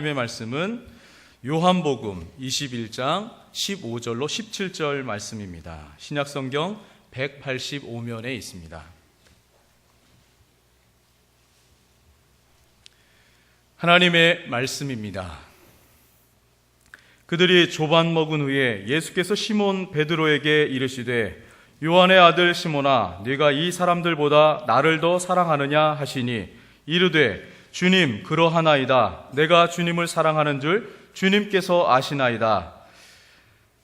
하나님의 말씀은 요한복음 21장 15절로 17절 말씀입니다. 신약성경 185면에 있습니다. 하나님의 말씀입니다. 그들이 조반 먹은 후에 예수께서 시몬 베드로에게 이르시되 요한의 아들 시몬아, 네가 이 사람들보다 나를 더 사랑하느냐 하시니 이르되 주님, 그러하나이다. 내가 주님을 사랑하는 줄 주님께서 아시나이다.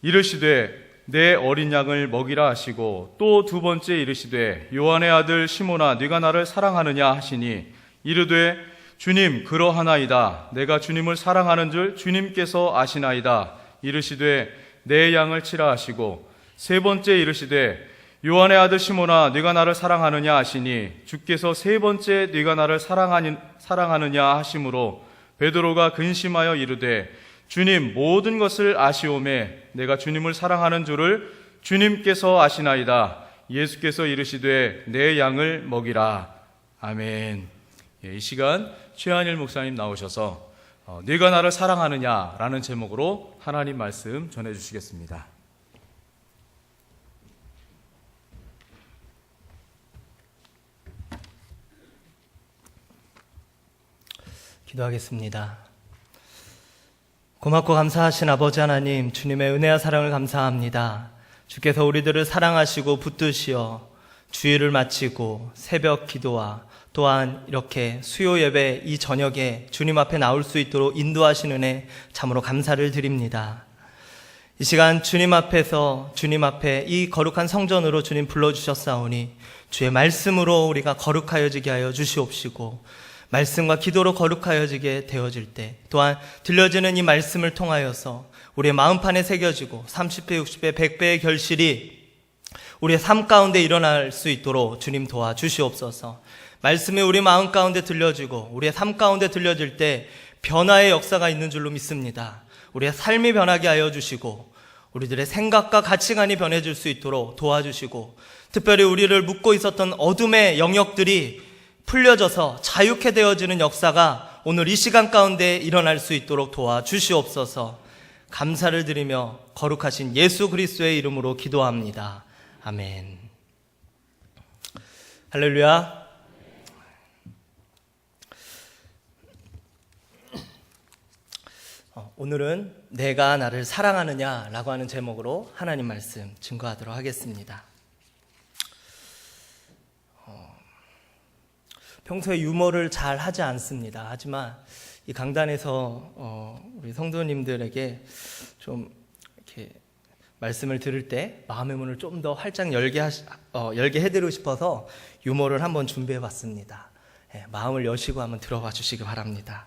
이르시되 내 어린 양을 먹이라 하시고 또 두 번째 이르시되 요한의 아들 시몬아, 네가 나를 사랑하느냐 하시니 이르되 주님, 그러하나이다. 내가 주님을 사랑하는 줄 주님께서 아시나이다. 이르시되 내 양을 치라 하시고 세 번째 이르시되 요한의 아들 시몬아, 네가 나를 사랑하느냐 하시니 주께서 세 번째 네가 나를 사랑하느냐 하심으로 베드로가 근심하여 이르되 주님, 모든 것을 아시오매 내가 주님을 사랑하는 줄을 주님께서 아시나이다. 예수께서 이르시되 내 양을 먹이라. 아멘. 이 시간 최한일 목사님 나오셔서 네가 나를 사랑하느냐라는 제목으로 하나님 말씀 전해주시겠습니다. 기도하겠습니다. 고맙고 감사하신 아버지 하나님, 주님의 은혜와 사랑을 감사합니다. 주께서 우리들을 사랑하시고 붙드시어 주일을 마치고 새벽 기도와 또한 이렇게 수요 예배 이 저녁에 주님 앞에 나올 수 있도록 인도하신 은혜 참으로 감사를 드립니다. 이 시간 주님 앞에서 주님 앞에 이 거룩한 성전으로 주님 불러주셨사오니 주의 말씀으로 우리가 거룩하여지게 하여 주시옵시고 말씀과 기도로 거룩하여지게 되어질 때 또한 들려지는 이 말씀을 통하여서 우리의 마음판에 새겨지고 30배, 60배, 100배의 결실이 우리의 삶 가운데 일어날 수 있도록 주님 도와주시옵소서. 말씀이 우리 마음 가운데 들려지고 우리의 삶 가운데 들려질 때 변화의 역사가 있는 줄로 믿습니다. 우리의 삶이 변하게 하여 주시고 우리들의 생각과 가치관이 변해질 수 있도록 도와주시고 특별히 우리를 묶고 있었던 어둠의 영역들이 풀려져서 자유케 되어지는 역사가 오늘 이 시간 가운데 일어날 수 있도록 도와주시옵소서. 감사를 드리며 거룩하신 예수 그리스도의 이름으로 기도합니다. 아멘. 할렐루야. 오늘은 내가 나를 사랑하느냐라고 하는 제목으로 하나님 말씀 증거하도록 하겠습니다. 평소에 유머를 잘 하지 않습니다. 하지만 이 강단에서 우리 성도님들에게 좀 이렇게 말씀을 들을 때 마음의 문을 좀 더 활짝 열게 해드리고 싶어서 유머를 한번 준비해봤습니다. 마음을 여시고 한번 들어봐 주시기 바랍니다.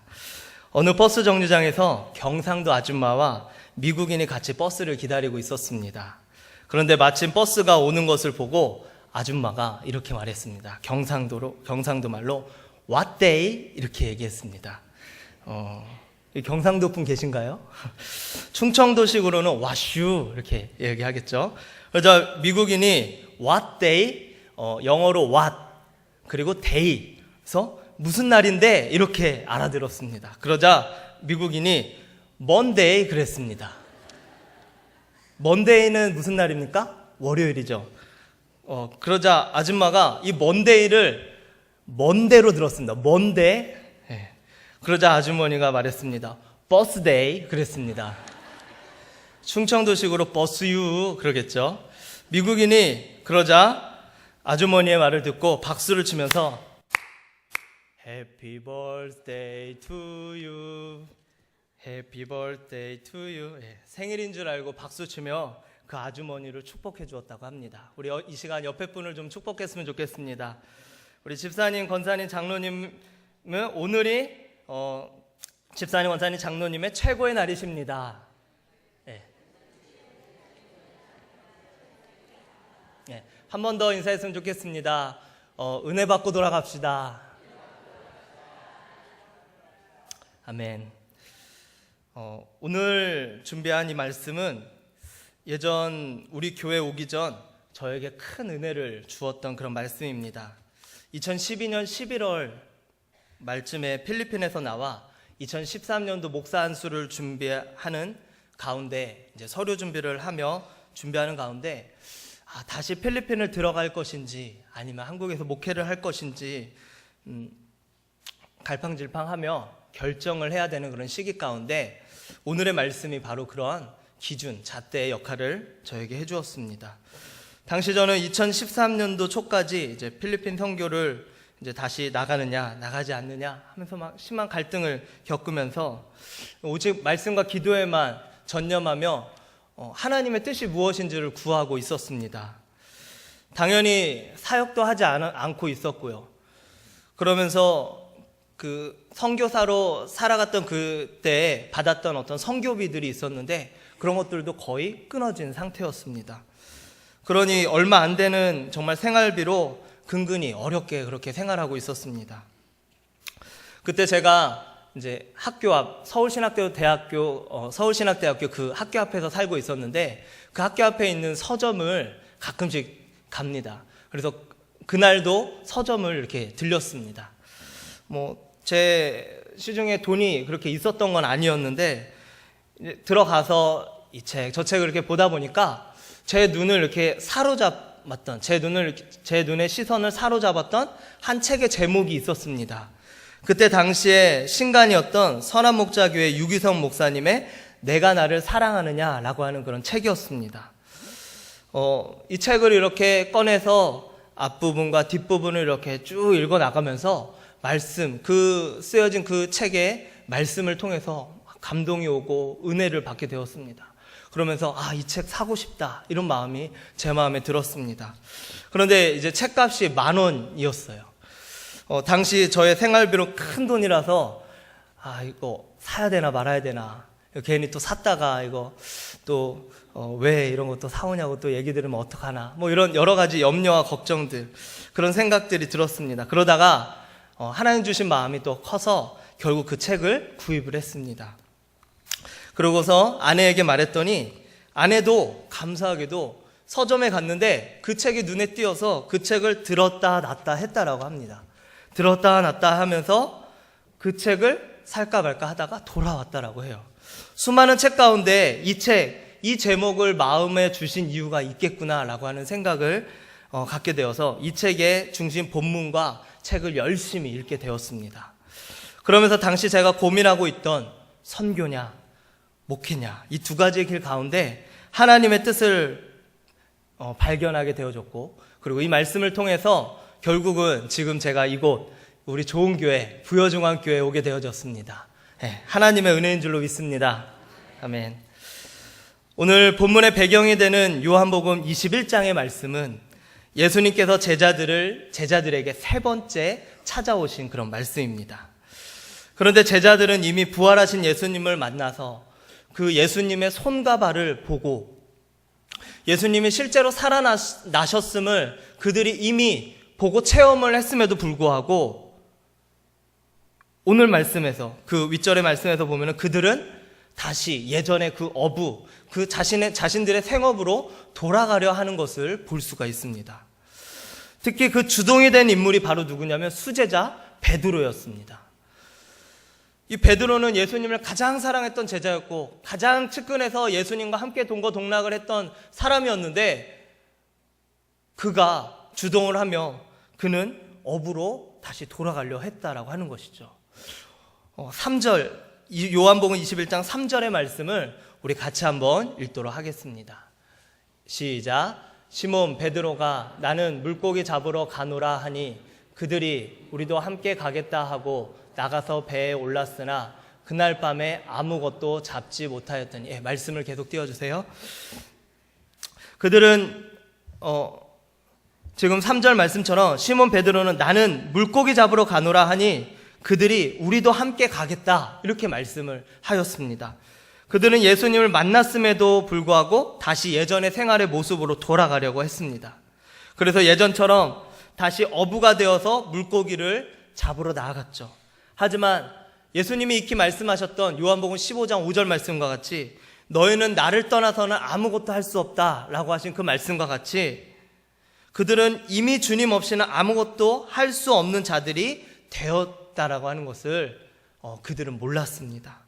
어느 버스 정류장에서 경상도 아줌마와 미국인이 같이 버스를 기다리고 있었습니다. 그런데 마침 버스가 오는 것을 보고 아줌마가 이렇게 말했습니다. 경상도 말로 What day? 이렇게 얘기했습니다. 경상도 분 계신가요? 충청도식으로는 와슈 이렇게 얘기하겠죠. 그러자 미국인이 What day? 영어로 what 그리고 day. 그래서 무슨 날인데 이렇게 알아들었습니다. 그러자 미국인이 Monday 그랬습니다. Monday는 무슨 날입니까? 월요일이죠. 그러자 아줌마가 이 먼데이를 먼데로 들었습니다. 먼데. 그러자 아주머니가 말했습니다. 버스데이 그랬습니다. 충청도식으로 버스유 그러겠죠. 미국인이 그러자 아주머니의 말을 듣고 박수를 치면서 Happy birthday to you. Happy birthday to you. 생일인 줄 알고 박수 치며 그 아주머니를 축복해 주었다고 합니다. 우리 이 시간 옆에 분을 좀 축복했으면 좋겠습니다. 우리 집사님, 권사님, 장로님은 오늘이 집사님, 권사님, 장로님의 최고의 날이십니다. 한 번 더 인사했으면 좋겠습니다. 은혜 받고 돌아갑시다. 아멘. 오늘 준비한 이 말씀은 예전 우리 교회 오기 전 저에게 큰 은혜를 주었던 그런 말씀입니다. 2012년 11월 말쯤에 필리핀에서 나와 2013년도 목사 안수를 준비하는 가운데 이제 서류 준비를 하며 준비하는 가운데 다시 필리핀을 들어갈 것인지 아니면 한국에서 목회를 할 것인지 갈팡질팡하며 결정을 해야 되는 그런 시기 가운데 오늘의 말씀이 바로 그러한 기준, 잣대의 역할을 저에게 해주었습니다. 당시 저는 2013년도 초까지 이제 필리핀 선교를 이제 다시 나가느냐, 나가지 않느냐 하면서 막 심한 갈등을 겪으면서 오직 말씀과 기도에만 전념하며 하나님의 뜻이 무엇인지를 구하고 있었습니다. 당연히 사역도 하지 않고 있었고요. 그러면서 그 선교사로 살아갔던 그때에 받았던 어떤 선교비들이 있었는데 그런 것들도 거의 끊어진 상태였습니다. 그러니 얼마 안 되는 정말 생활비로 근근히 어렵게 그렇게 생활하고 있었습니다. 그때 제가 이제 학교 앞 서울신학대학교 그 학교 앞에서 살고 있었는데 그 학교 앞에 있는 서점을 가끔씩 갑니다. 그래서 그날도 서점을 이렇게 들렸습니다. 제 시중에 돈이 그렇게 있었던 건 아니었는데 이제 들어가서 이 책, 저 책을 이렇게 보다 보니까 제 눈을 이렇게 사로잡았던, 제 눈의 시선을 사로잡았던 한 책의 제목이 있었습니다. 그때 당시에 신간이었던 선한목자교회 유기성 목사님의 내가 나를 사랑하느냐라고 하는 그런 책이었습니다. 이 책을 이렇게 꺼내서 앞부분과 뒷부분을 이렇게 쭉 읽어 나가면서 쓰여진 그 책의 말씀을 통해서 감동이 오고 은혜를 받게 되었습니다. 그러면서 이 책 사고 싶다 이런 마음이 제 마음에 들었습니다. 그런데 이제 책값이 10,000원이었어요. 당시 저의 생활비로 큰 돈이라서 이거 사야 되나 말아야 되나 괜히 또 샀다가 이거 또 왜 이런 것도 사오냐고 또 얘기 들으면 어떡하나 이런 여러 가지 염려와 걱정들 그런 생각들이 들었습니다. 그러다가 하나님 주신 마음이 또 커서 결국 그 책을 구입을 했습니다. 그러고서 아내에게 말했더니 아내도 감사하게도 서점에 갔는데 그 책이 눈에 띄어서 그 책을 들었다 놨다 했다라고 합니다. 들었다 놨다 하면서 그 책을 살까 말까 하다가 돌아왔다라고 해요. 수많은 책 가운데 이 제목을 마음에 주신 이유가 있겠구나라고 하는 생각을 갖게 되어서 이 책의 중심 본문과 책을 열심히 읽게 되었습니다. 그러면서 당시 제가 고민하고 있던 선교냐 목회냐 이 두 가지의 길 가운데 하나님의 뜻을 발견하게 되어졌고 그리고 이 말씀을 통해서 결국은 지금 제가 이곳 우리 좋은 교회 부여중앙교회에 오게 되어졌습니다. 하나님의 은혜인 줄로 믿습니다. 아멘. 오늘 본문의 배경이 되는 요한복음 21장의 말씀은 예수님께서 제자들에게 세 번째 찾아오신 그런 말씀입니다. 그런데 제자들은 이미 부활하신 예수님을 만나서 그 예수님의 손과 발을 보고 예수님이 실제로 살아나셨음을 그들이 이미 보고 체험을 했음에도 불구하고 오늘 말씀에서 그 윗절의 말씀에서 보면은 그들은 다시 예전의 그 자신들의 생업으로 돌아가려 하는 것을 볼 수가 있습니다. 특히 그 주동이 된 인물이 바로 누구냐면 수제자 베드로였습니다. 이 베드로는 예수님을 가장 사랑했던 제자였고 가장 측근에서 예수님과 함께 동거동락을 했던 사람이었는데 그가 주동을 하며 그는 업으로 다시 돌아가려 했다라고 하는 것이죠. 3절 요한복음 21장 3절의 말씀을 우리 같이 한번 읽도록 하겠습니다. 시작. 시몬 베드로가 나는 물고기 잡으러 가노라 하니 그들이 우리도 함께 가겠다 하고 나가서 배에 올랐으나 그날 밤에 아무것도 잡지 못하였더니 말씀을 계속 띄워주세요. 그들은 지금 3절 말씀처럼 시몬 베드로는 나는 물고기 잡으러 가노라 하니 그들이 우리도 함께 가겠다 이렇게 말씀을 하였습니다. 그들은 예수님을 만났음에도 불구하고 다시 예전의 생활의 모습으로 돌아가려고 했습니다. 그래서 예전처럼 다시 어부가 되어서 물고기를 잡으러 나아갔죠. 하지만 예수님이 익히 말씀하셨던 요한복음 15장 5절 말씀과 같이 너희는 나를 떠나서는 아무것도 할 수 없다라고 하신 그 말씀과 같이 그들은 이미 주님 없이는 아무것도 할 수 없는 자들이 되었다라고 하는 것을 그들은 몰랐습니다.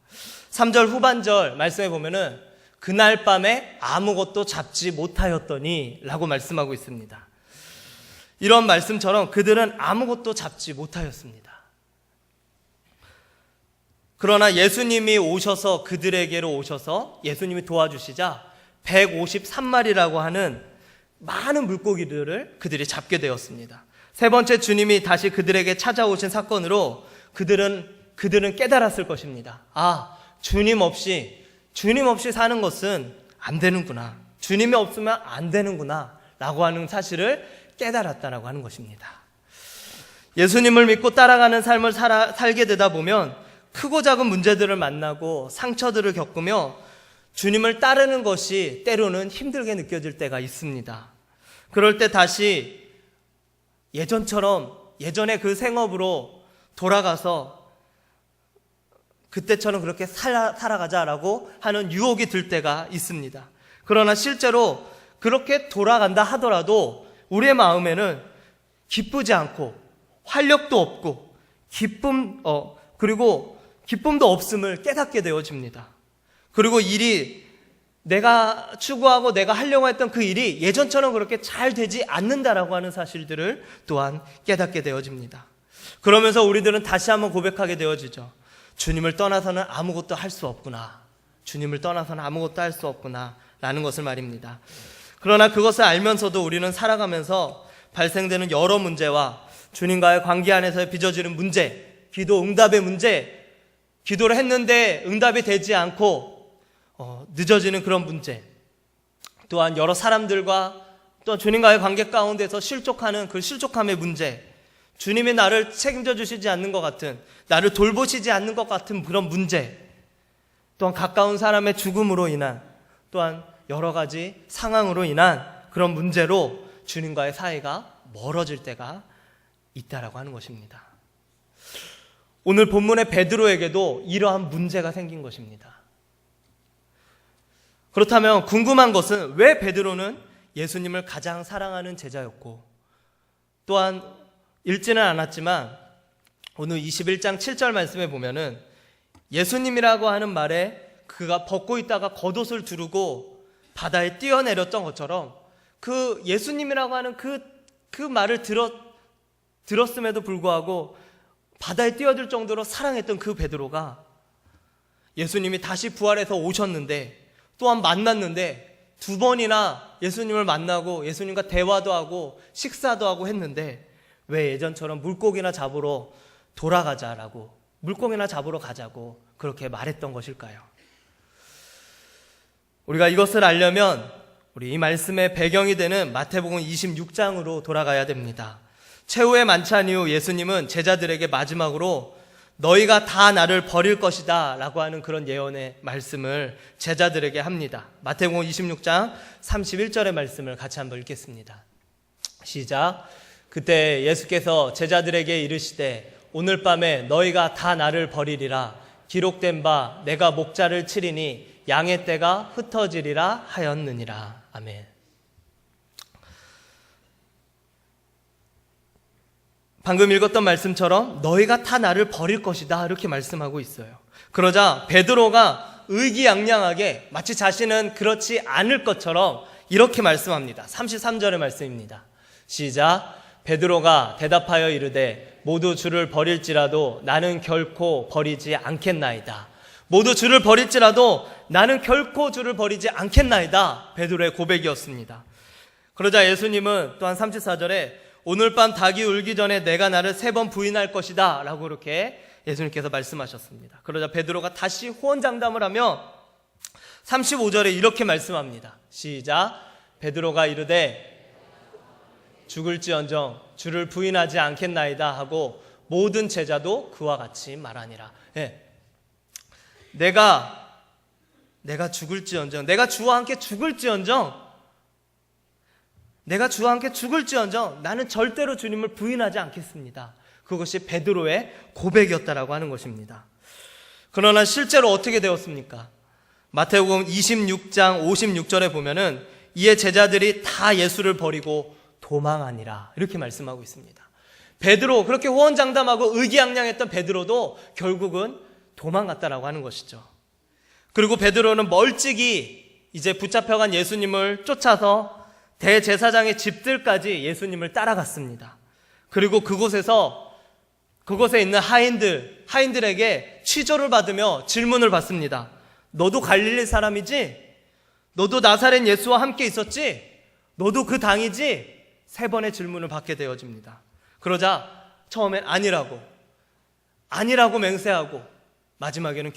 3절 후반절 말씀해 보면은 그날 밤에 아무것도 잡지 못하였더니 라고 말씀하고 있습니다. 이런 말씀처럼 그들은 아무것도 잡지 못하였습니다. 그러나 예수님이 오셔서 그들에게로 오셔서 예수님이 도와주시자 153마리라고 하는 많은 물고기들을 그들이 잡게 되었습니다. 세 번째 주님이 다시 그들에게 찾아오신 사건으로 그들은 깨달았을 것입니다. 주님 없이 사는 것은 안 되는구나. 주님이 없으면 안 되는구나. 라고 하는 사실을 깨달았다라고 하는 것입니다. 예수님을 믿고 따라가는 삶을 살게 되다 보면 크고 작은 문제들을 만나고 상처들을 겪으며 주님을 따르는 것이 때로는 힘들게 느껴질 때가 있습니다. 그럴 때 다시 예전의 그 생업으로 돌아가서 그때처럼 그렇게 살아가자라고 하는 유혹이 들 때가 있습니다. 그러나 실제로 그렇게 돌아간다 하더라도 우리의 마음에는 기쁘지 않고 활력도 없고 그리고 기쁨도 없음을 깨닫게 되어집니다. 그리고 일이 내가 추구하고 내가 하려고 했던 그 일이 예전처럼 그렇게 잘 되지 않는다라고 하는 사실들을 또한 깨닫게 되어집니다. 그러면서 우리들은 다시 한번 고백하게 되어지죠. 주님을 떠나서는 아무것도 할 수 없구나. 주님을 떠나서는 아무것도 할 수 없구나 라는 것을 말입니다. 그러나 그것을 알면서도 우리는 살아가면서 발생되는 여러 문제와 주님과의 관계 안에서 빚어지는 문제, 기도 응답의 문제, 기도를 했는데 응답이 되지 않고 늦어지는 그런 문제, 또한 여러 사람들과 또 주님과의 관계 가운데서 실족하는 그 실족함의 문제, 주님이 나를 책임져 주시지 않는 것 같은, 나를 돌보시지 않는 것 같은 그런 문제, 또한 가까운 사람의 죽음으로 인한, 또한 여러 가지 상황으로 인한 그런 문제로 주님과의 사이가 멀어질 때가 있다라고 하는 것입니다. 오늘 본문의 베드로에게도 이러한 문제가 생긴 것입니다. 그렇다면 궁금한 것은 왜 베드로는 예수님을 가장 사랑하는 제자였고, 또한 읽지는 않았지만 오늘 21장 7절 말씀에 보면은 예수님이라고 하는 말에 그가 벗고 있다가 겉옷을 두르고 바다에 뛰어내렸던 것처럼 그 예수님이라고 하는 그 말을 들었음에도 불구하고 바다에 뛰어들 정도로 사랑했던 그 베드로가 예수님이 다시 부활해서 오셨는데 또한 만났는데 두 번이나 예수님을 만나고 예수님과 대화도 하고 식사도 하고 했는데 왜 예전처럼 물고기나 잡으러 돌아가자라고, 물고기나 잡으러 가자고 그렇게 말했던 것일까요? 우리가 이것을 알려면 우리 이 말씀의 배경이 되는 마태복음 26장으로 돌아가야 됩니다. 최후의 만찬 이후 예수님은 제자들에게 마지막으로 너희가 다 나를 버릴 것이다 라고 하는 그런 예언의 말씀을 제자들에게 합니다. 마태복음 26장 31절의 말씀을 같이 한번 읽겠습니다. 시작. 그때 예수께서 제자들에게 이르시되 오늘 밤에 너희가 다 나를 버리리라. 기록된 바 내가 목자를 치리니 양의 떼가 흩어지리라 하였느니라. 아멘. 방금 읽었던 말씀처럼 너희가 다 나를 버릴 것이다 이렇게 말씀하고 있어요. 그러자 베드로가 의기양양하게 마치 자신은 그렇지 않을 것처럼 이렇게 말씀합니다. 33절의 말씀입니다. 시작. 베드로가 대답하여 이르되 모두 주를 버릴지라도 나는 결코 버리지 않겠나이다. 모두 주를 버릴지라도 나는 결코 주를 버리지 않겠나이다. 베드로의 고백이었습니다. 그러자 예수님은 또한 34절에 오늘 밤 닭이 울기 전에 내가 나를 3번 부인할 것이다 라고 이렇게 예수님께서 말씀하셨습니다. 그러자 베드로가 다시 호언장담을 하며 35절에 이렇게 말씀합니다. 시작. 베드로가 이르되 죽을지언정 주를 부인하지 않겠나이다 하고 모든 제자도 그와 같이 말하니라. 내가 죽을지언정, 내가 주와 함께 죽을지언정 나는 절대로 주님을 부인하지 않겠습니다. 그것이 베드로의 고백이었다라고 하는 것입니다. 그러나 실제로 어떻게 되었습니까? 마태복음 26장 56절에 보면은 이에 제자들이 다 예수를 버리고 도망하니라 이렇게 말씀하고 있습니다. 베드로, 그렇게 호언장담하고 의기양양했던 베드로도 결국은 도망갔다라고 하는 것이죠. 그리고 베드로는 멀찍이 이제 붙잡혀간 예수님을 쫓아서 대제사장의 집들까지 예수님을 따라갔습니다. 그리고 그곳에 있는 하인들에게 취조를 받으며 질문을 받습니다. 너도 갈릴리 사람이지? 너도 나사렛 예수와 함께 있었지? 너도 그 당이지? 3번의 질문을 받게 되어집니다. 그러자 처음엔 아니라고 맹세하고 마지막에는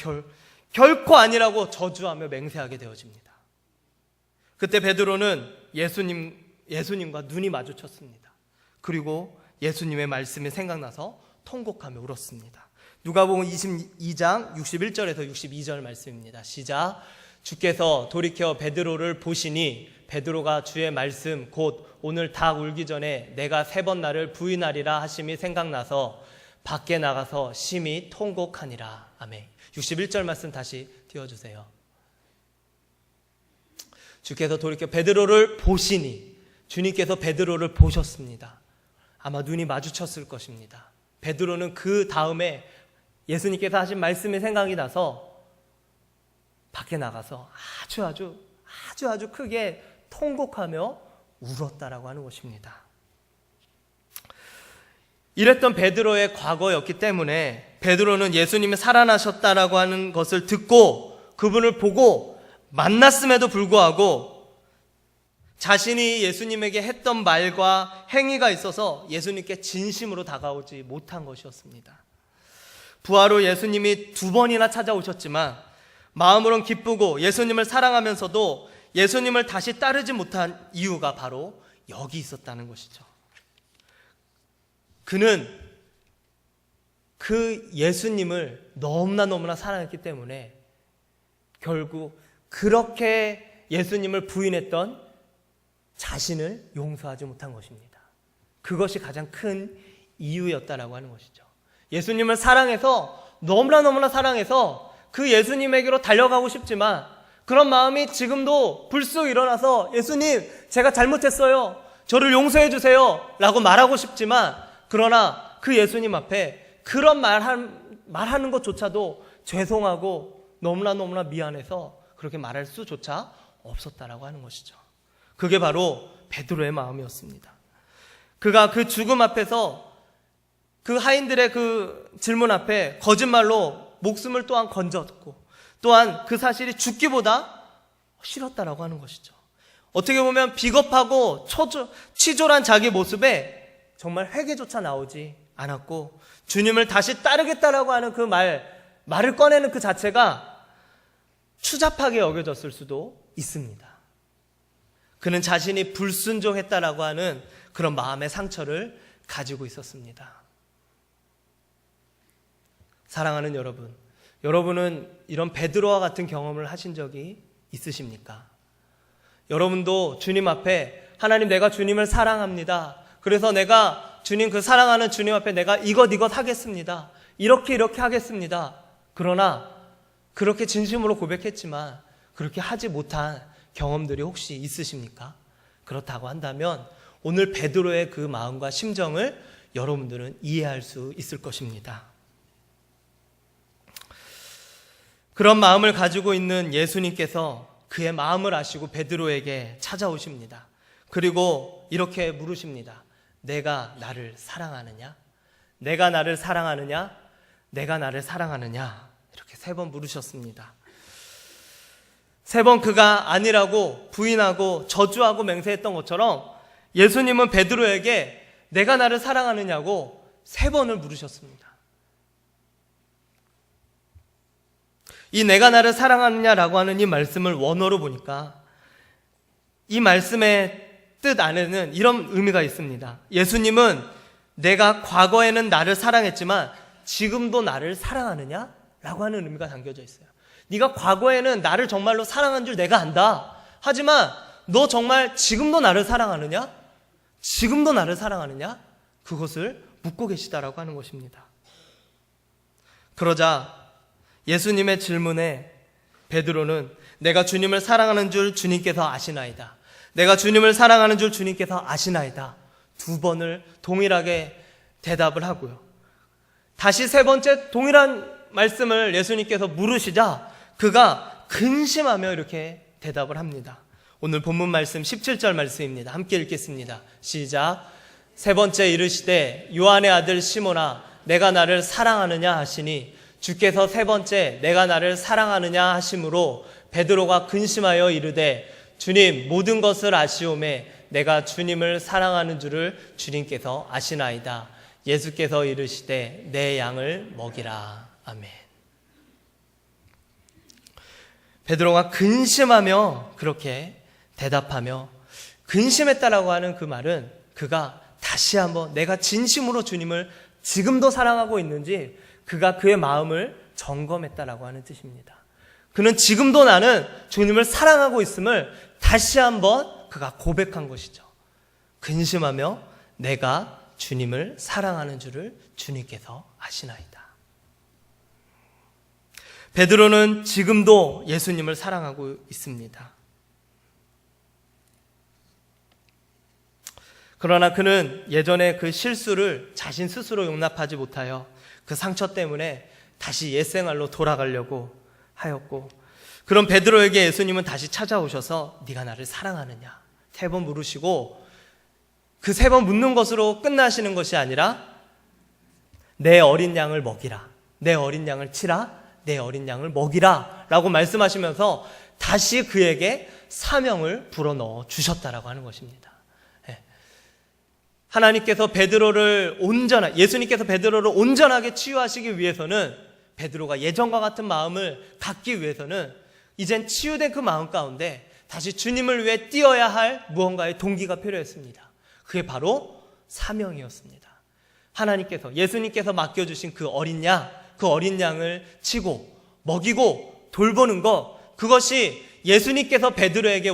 결코 아니라고 저주하며 맹세하게 되어집니다. 그때 베드로는 예수님과 눈이 마주쳤습니다. 그리고 예수님의 말씀이 생각나서 통곡하며 울었습니다. 누가복음 22장 61절에서 62절 말씀입니다. 시작. 주께서 돌이켜 베드로를 보시니 베드로가 주의 말씀 곧 오늘 닭 울기 전에 내가 3번 나를 부인하리라 하심이 생각나서 밖에 나가서 심히 통곡하니라. 아멘. 61절 말씀 다시 띄워주세요. 주께서 돌이켜 베드로를 보시니, 주님께서 베드로를 보셨습니다. 아마 눈이 마주쳤을 것입니다. 베드로는 그 다음에 예수님께서 하신 말씀이 생각이 나서 밖에 나가서 아주 크게 통곡하며 울었다라고 하는 것입니다. 이랬던 베드로의 과거였기 때문에 베드로는 예수님이 살아나셨다라고 하는 것을 듣고 그분을 보고 만났음에도 불구하고 자신이 예수님에게 했던 말과 행위가 있어서 예수님께 진심으로 다가오지 못한 것이었습니다. 부활 후 예수님이 2번이나 찾아오셨지만 마음으론 기쁘고 예수님을 사랑하면서도 예수님을 다시 따르지 못한 이유가 바로 여기 있었다는 것이죠. 그는 그 예수님을 너무나 사랑했기 때문에 결국 그렇게 예수님을 부인했던 자신을 용서하지 못한 것입니다. 그것이 가장 큰 이유였다라고 하는 것이죠. 예수님을 사랑해서 너무나 사랑해서 그 예수님에게로 달려가고 싶지만 그런 마음이 지금도 불쑥 일어나서 예수님 제가 잘못했어요. 저를 용서해 주세요 라고 말하고 싶지만 그러나 그 예수님 앞에 그런 말하는 것조차도 죄송하고 너무나 미안해서 그렇게 말할 수조차 없었다라고 하는 것이죠. 그게 바로 베드로의 마음이었습니다. 그가 그 죽음 앞에서 그 하인들의 그 질문 앞에 거짓말로 목숨을 또한 건졌고 또한 그 사실이 죽기보다 싫었다라고 하는 것이죠. 어떻게 보면 비겁하고 치졸한 자기 모습에 정말 회개조차 나오지 않았고 주님을 다시 따르겠다라고 하는 그 말을 꺼내는 그 자체가 추잡하게 여겨졌을 수도 있습니다. 그는 자신이 불순종했다라고 하는 그런 마음의 상처를 가지고 있었습니다. 사랑하는 여러분, 여러분은 이런 베드로와 같은 경험을 하신 적이 있으십니까? 여러분도 주님 앞에 하나님 내가 주님을 사랑합니다. 그래서 내가 주님 그 사랑하는 주님 앞에 내가 이것 하겠습니다. 이렇게 하겠습니다. 그러나 그렇게 진심으로 고백했지만 그렇게 하지 못한 경험들이 혹시 있으십니까? 그렇다고 한다면 오늘 베드로의 그 마음과 심정을 여러분들은 이해할 수 있을 것입니다. 그런 마음을 가지고 있는 예수님께서 그의 마음을 아시고 베드로에게 찾아오십니다. 그리고 이렇게 물으십니다. 내가 나를 사랑하느냐? 내가 나를 사랑하느냐? 내가 나를 사랑하느냐? 이렇게 3번 물으셨습니다. 3번 그가 아니라고 부인하고 저주하고 맹세했던 것처럼 예수님은 베드로에게 내가 나를 사랑하느냐고 3번을 물으셨습니다. 이 내가 나를 사랑하느냐라고 하는 이 말씀을 원어로 보니까 이 말씀의 뜻 안에는 이런 의미가 있습니다. 예수님은 내가 과거에는 나를 사랑했지만 지금도 나를 사랑하느냐? 라고 하는 의미가 담겨져 있어요. 네가 과거에는 나를 정말로 사랑한 줄 내가 안다. 하지만 너 정말 지금도 나를 사랑하느냐? 지금도 나를 사랑하느냐? 그것을 묻고 계시다라고 하는 것입니다. 그러자 예수님의 질문에 베드로는 내가 주님을 사랑하는 줄 주님께서 아시나이다. 내가 주님을 사랑하는 줄 주님께서 아시나이다. 2번을 동일하게 대답을 하고요. 다시 세 번째 동일한 말씀을 예수님께서 물으시자 그가 근심하며 이렇게 대답을 합니다. 오늘 본문 말씀 17절 말씀입니다. 함께 읽겠습니다. 시작. 세 번째 이르시되 요한의 아들 시몬아 내가 나를 사랑하느냐 하시니 주께서 세 번째 내가 나를 사랑하느냐 하심으로 베드로가 근심하여 이르되 주님 모든 것을 아시오매 내가 주님을 사랑하는 줄을 주님께서 아시나이다. 예수께서 이르시되 내 양을 먹이라. 아멘. 베드로가 근심하며 그렇게 대답하며 근심했다라고 하는 그 말은 그가 다시 한번 내가 진심으로 주님을 지금도 사랑하고 있는지 그가 그의 마음을 점검했다라고 하는 뜻입니다. 그는 지금도 나는 주님을 사랑하고 있음을 다시 한번 그가 고백한 것이죠. 근심하며 내가 주님을 사랑하는 줄을 주님께서 아시나이다. 베드로는 지금도 예수님을 사랑하고 있습니다. 그러나 그는 예전에 그 실수를 자신 스스로 용납하지 못하여 그 상처 때문에 다시 옛생활로 돌아가려고 하였고, 그런 베드로에게 예수님은 다시 찾아오셔서 네가 나를 사랑하느냐 3번 물으시고, 그 3번 묻는 것으로 끝나시는 것이 아니라 내 어린 양을 먹이라, 내 어린 양을 치라, 내 어린 양을 먹이라 라고 말씀하시면서 다시 그에게 사명을 불어넣어 주셨다라고 하는 것입니다. 하나님께서 예수님께서 베드로를 온전하게 치유하시기 위해서는, 베드로가 예전과 같은 마음을 갖기 위해서는 이젠 치유된 그 마음 가운데 다시 주님을 위해 뛰어야 할 무언가의 동기가 필요했습니다. 그게 바로 사명이었습니다. 예수님께서 맡겨주신 그 어린 양을 치고 먹이고 돌보는 것, 그것이 예수님께서 베드로에게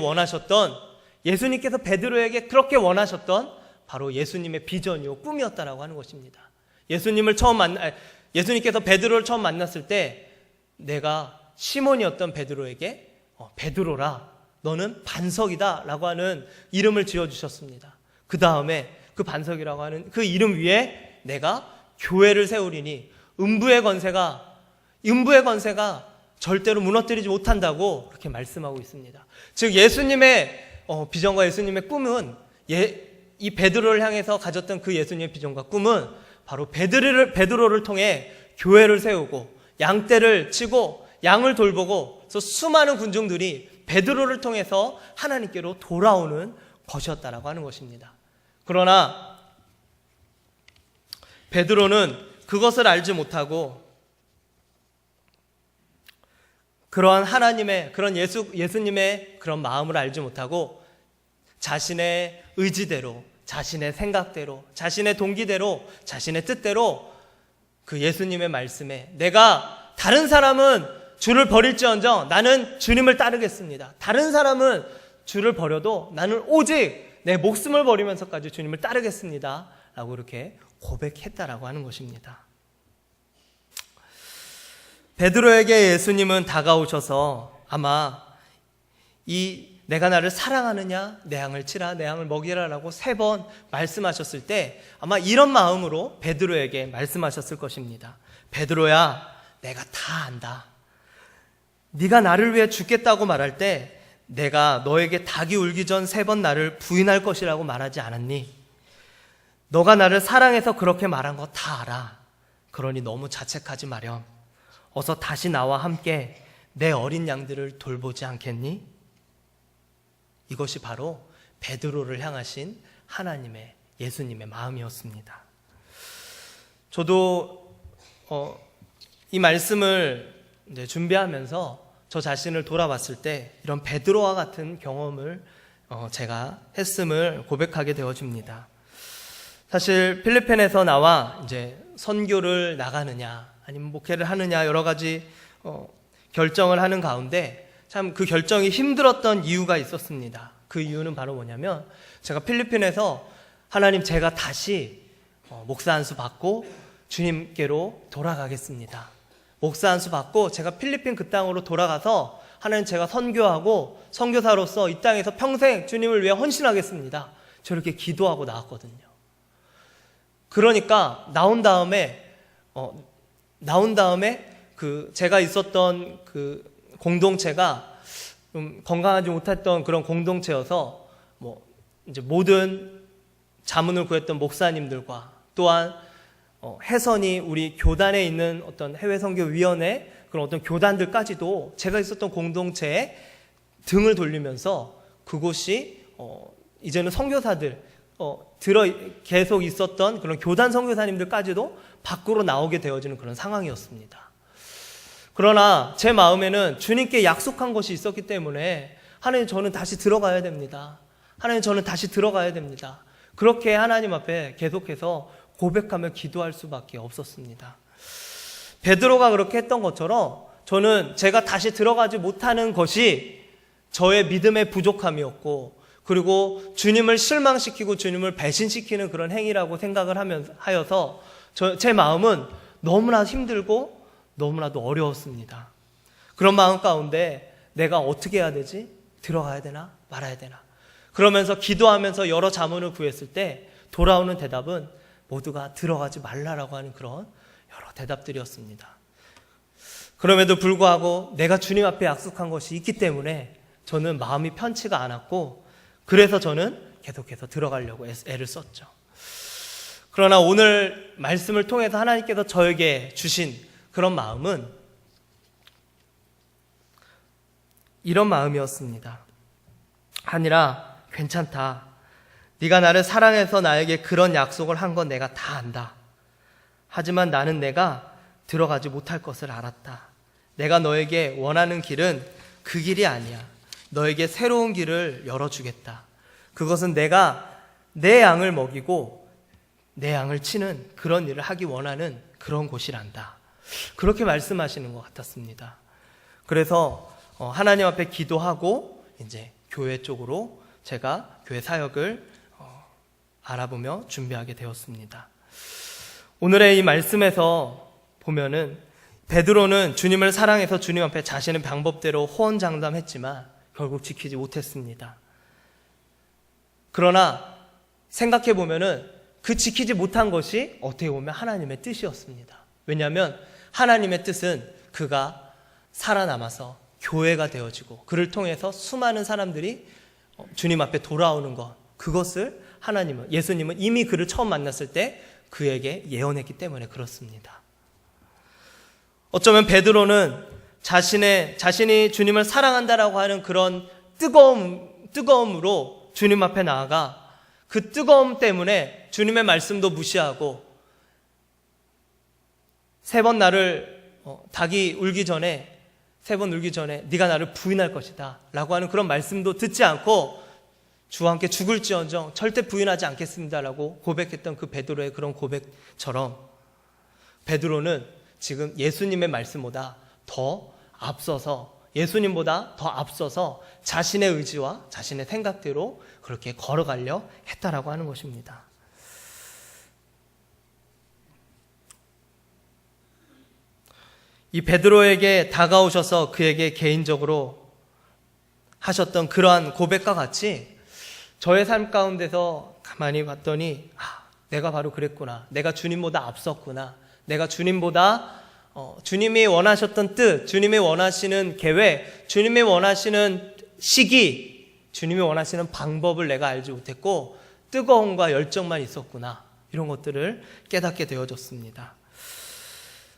그렇게 원하셨던 바로 예수님의 비전이요 꿈이었다라고 하는 것입니다. 예수님께서 베드로를 처음 만났을 때 내가 시몬이었던 베드로에게 베드로라 너는 반석이다 라고 하는 이름을 지어주셨습니다. 그 다음에 그 반석이라고 하는 그 이름 위에 내가 교회를 세우리니 음부의 건세가 절대로 무너뜨리지 못한다고 그렇게 말씀하고 있습니다. 즉 예수님의 비전과 예수님의 꿈은 이 베드로를 향해서 가졌던 그 예수님의 비전과 꿈은 바로 베드로를 통해 교회를 세우고 양떼를 치고 양을 돌보고, 그래서 수많은 군중들이 베드로를 통해서 하나님께로 돌아오는 것이었다라고 하는 것입니다. 그러나 베드로는 그것을 알지 못하고 그러한 예수님의 그런 마음을 알지 못하고 자신의 의지대로, 자신의 생각대로, 자신의 동기대로, 자신의 뜻대로 그 예수님의 말씀에 내가 다른 사람은 주를 버릴지언정 나는 주님을 따르겠습니다. 다른 사람은 주를 버려도 나는 오직 내 목숨을 버리면서까지 주님을 따르겠습니다. 라고 이렇게 고백했다라고 하는 것입니다. 베드로에게 예수님은 다가오셔서 아마 내가 나를 사랑하느냐, 내 양을 치라, 내 양을 먹이라 라고 3번 말씀하셨을 때 아마 이런 마음으로 베드로에게 말씀하셨을 것입니다. 베드로야, 내가 다 안다. 네가 나를 위해 죽겠다고 말할 때 내가 너에게 닭이 울기 전 3번 나를 부인할 것이라고 말하지 않았니? 너가 나를 사랑해서 그렇게 말한 거 다 알아. 그러니 너무 자책하지 마렴. 어서 다시 나와 함께 내 어린 양들을 돌보지 않겠니? 이것이 바로 베드로를 향하신 예수님의 마음이었습니다. 저도 이 말씀을 준비하면서 저 자신을 돌아봤을 때 이런 베드로와 같은 경험을 제가 했음을 고백하게 되어집니다. 사실 필리핀에서 나와 이제 선교를 나가느냐 아니면 목회를 하느냐 여러 가지 결정을 하는 가운데 참 그 결정이 힘들었던 이유가 있었습니다. 그 이유는 바로 뭐냐면 제가 필리핀에서 하나님 제가 다시 목사 안수 받고 주님께로 돌아가겠습니다. 목사 안수 받고 제가 필리핀 그 땅으로 돌아가서 하나님 제가 선교하고 선교사로서 이 땅에서 평생 주님을 위해 헌신하겠습니다. 저렇게 기도하고 나왔거든요. 그러니까 나온 다음에 그 제가 있었던 그 공동체가 좀 건강하지 못했던 그런 공동체여서 이제 모든 자문을 구했던 목사님들과 또한 해선이 우리 교단에 있는 어떤 해외 선교위원회 그런 어떤 교단들까지도 제가 있었던 공동체에 등을 돌리면서 그곳이 이제는 선교사들 계속 있었던 그런 교단 선교사님들까지도 밖으로 나오게 되어지는 그런 상황이었습니다. 그러나 제 마음에는 주님께 약속한 것이 있었기 때문에 하나님 저는 다시 들어가야 됩니다. 하나님 저는 다시 들어가야 됩니다. 그렇게 하나님 앞에 계속해서 고백하며 기도할 수밖에 없었습니다. 베드로가 그렇게 했던 것처럼 저는 제가 다시 들어가지 못하는 것이 저의 믿음의 부족함이었고 그리고 주님을 실망시키고 주님을 배신시키는 그런 행위라고 생각을 하여서 제 마음은 너무나 힘들고 너무나도 어려웠습니다. 그런 마음 가운데 내가 어떻게 해야 되지? 들어가야 되나? 말아야 되나? 그러면서 기도하면서 여러 자문을 구했을 때 돌아오는 대답은 모두가 들어가지 말라라고 하는 그런 여러 대답들이었습니다. 그럼에도 불구하고 내가 주님 앞에 약속한 것이 있기 때문에 저는 마음이 편치가 않았고 그래서 저는 계속해서 들어가려고 애를 썼죠. 그러나 오늘 말씀을 통해서 하나님께서 저에게 주신 그런 마음은 이런 마음이었습니다. 하늘아, 괜찮다. 네가 나를 사랑해서 나에게 그런 약속을 한 건 내가 다 안다. 하지만 나는 내가 들어가지 못할 것을 알았다. 내가 너에게 원하는 길은 그 길이 아니야. 너에게 새로운 길을 열어주겠다. 그것은 내가 내 양을 먹이고 내 양을 치는 그런 일을 하기 원하는 그런 곳이란다. 그렇게 말씀하시는 것 같았습니다. 그래서 하나님 앞에 기도하고 이제 교회 쪽으로 제가 교회 사역을 알아보며 준비하게 되었습니다. 오늘의 이 말씀에서 보면은 베드로는 주님을 사랑해서 주님 앞에 자신의 방법대로 호언장담했지만 결국 지키지 못했습니다. 그러나 생각해 보면은 그 지키지 못한 것이 어떻게 보면 하나님의 뜻이었습니다. 왜냐하면 하나님의 뜻은 그가 살아남아서 교회가 되어지고 그를 통해서 수많은 사람들이 주님 앞에 돌아오는 것, 그것을 예수님은 이미 그를 처음 만났을 때 그에게 예언했기 때문에 그렇습니다. 어쩌면 베드로는 자신이 주님을 사랑한다라고 하는 그런 뜨거움으로 주님 앞에 나아가 그 뜨거움 때문에 주님의 말씀도 무시하고 닭이 울기 전에 세 번 울기 전에 네가 나를 부인할 것이다 라고 하는 그런 말씀도 듣지 않고 주와 함께 죽을지언정 절대 부인하지 않겠습니다라고 고백했던 그 베드로의 그런 고백처럼 베드로는 지금 예수님의 말씀보다 예수님보다 더 앞서서 자신의 의지와 자신의 생각대로 그렇게 걸어가려 했다라고 하는 것입니다. 이 베드로에게 다가오셔서 그에게 개인적으로 하셨던 그러한 고백과 같이 저의 삶 가운데서 가만히 봤더니 내가 바로 그랬구나. 내가 주님보다 앞섰구나. 내가 주님보다 주님이 원하셨던 뜻, 주님이 원하시는 계획, 주님이 원하시는 시기, 주님이 원하시는 방법을 내가 알지 못했고 뜨거움과 열정만 있었구나. 이런 것들을 깨닫게 되어졌습니다.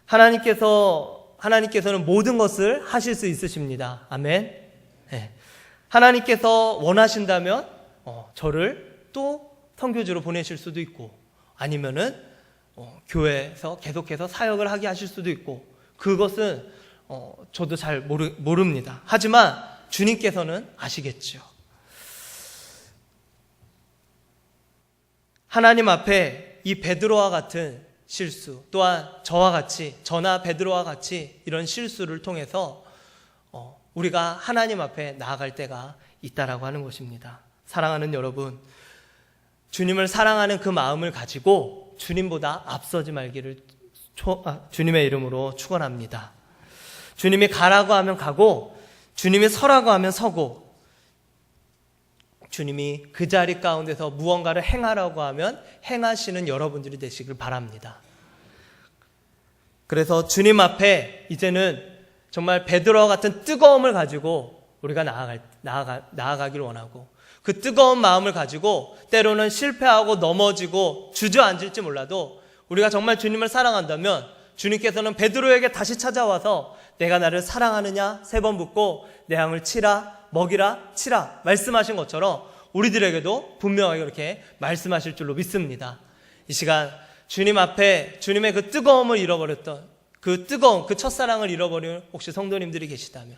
하나님께서는 모든 것을 하실 수 있으십니다. 아멘. 네. 하나님께서 원하신다면 저를 또 선교지로 보내실 수도 있고 아니면은 교회에서 계속해서 사역을 하게 하실 수도 있고 그것은 저도 잘 모릅니다. 하지만 주님께서는 아시겠죠. 하나님 앞에 이 베드로와 같은 실수 또한 저나 베드로와 같이 이런 실수를 통해서 우리가 하나님 앞에 나아갈 때가 있다라고 하는 것입니다. 사랑하는 여러분, 주님을 사랑하는 그 마음을 가지고 주님보다 앞서지 말기를 주님의 이름으로 축원합니다. 주님이 가라고 하면 가고 주님이 서라고 하면 서고 주님이 그 자리 가운데서 무언가를 행하라고 하면 행하시는 여러분들이 되시길 바랍니다. 그래서 주님 앞에 이제는 정말 베드로와 같은 뜨거움을 가지고 우리가 나아가길 원하고, 그 뜨거운 마음을 가지고 때로는 실패하고 넘어지고 주저앉을지 몰라도 우리가 정말 주님을 사랑한다면 주님께서는 베드로에게 다시 찾아와서 내가 나를 사랑하느냐 3번 묻고 내 양을 치라, 먹이라, 치라 말씀하신 것처럼 우리들에게도 분명하게 그렇게 말씀하실 줄로 믿습니다. 이 시간 주님 앞에 주님의 그 뜨거움을 잃어버렸던 그 뜨거운 그 첫사랑을 잃어버린 혹시 성도님들이 계시다면,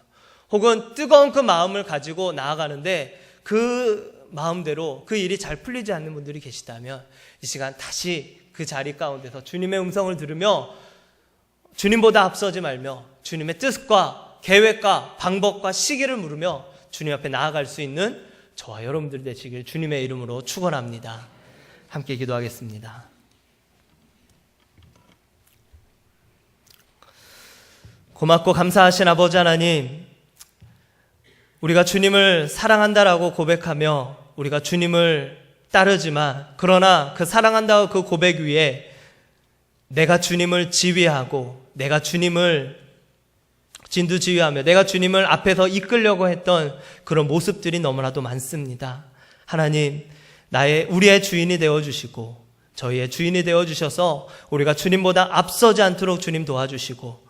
혹은 뜨거운 그 마음을 가지고 나아가는데 그 마음대로 그 일이 잘 풀리지 않는 분들이 계시다면 이 시간 다시 그 자리 가운데서 주님의 음성을 들으며 주님보다 앞서지 말며 주님의 뜻과 계획과 방법과 시기를 물으며 주님 앞에 나아갈 수 있는 저와 여러분들 되시길 주님의 이름으로 축원합니다. 함께 기도하겠습니다. 고맙고 감사하신 아버지 하나님, 우리가 주님을 사랑한다라고 고백하며 우리가 주님을 따르지만, 그러나 그 사랑한다고 그 고백 위에 내가 주님을 지휘하고 내가 주님을 진두지휘하며 내가 주님을 앞에서 이끌려고 했던 그런 모습들이 너무나도 많습니다. 하나님, 우리의 주인이 되어주시고 저희의 주인이 되어주셔서 우리가 주님보다 앞서지 않도록 주님 도와주시고,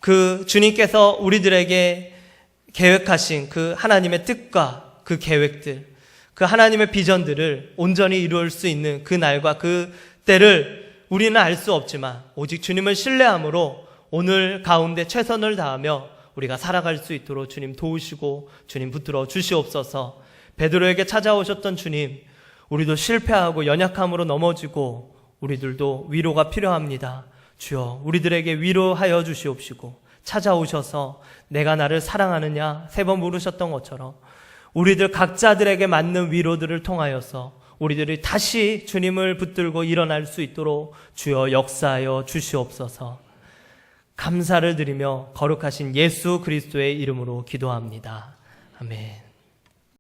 그 주님께서 우리들에게 계획하신 그 하나님의 뜻과 그 계획들, 그 하나님의 비전들을 온전히 이루을 수 있는 그 날과 그 때를 우리는 알 수 없지만 오직 주님을 신뢰함으로 오늘 가운데 최선을 다하며 우리가 살아갈 수 있도록 주님 도우시고 주님 붙들어 주시옵소서. 베드로에게 찾아오셨던 주님, 우리도 실패하고 연약함으로 넘어지고 우리들도 위로가 필요합니다. 주여, 우리들에게 위로하여 주시옵시고 찾아오셔서 내가 나를 사랑하느냐 3번 물으셨던 것처럼 우리들 각자들에게 맞는 위로들을 통하여서 우리들이 다시 주님을 붙들고 일어날 수 있도록 주여 역사하여 주시옵소서. 감사를 드리며 거룩하신 예수 그리스도의 이름으로 기도합니다. 아멘.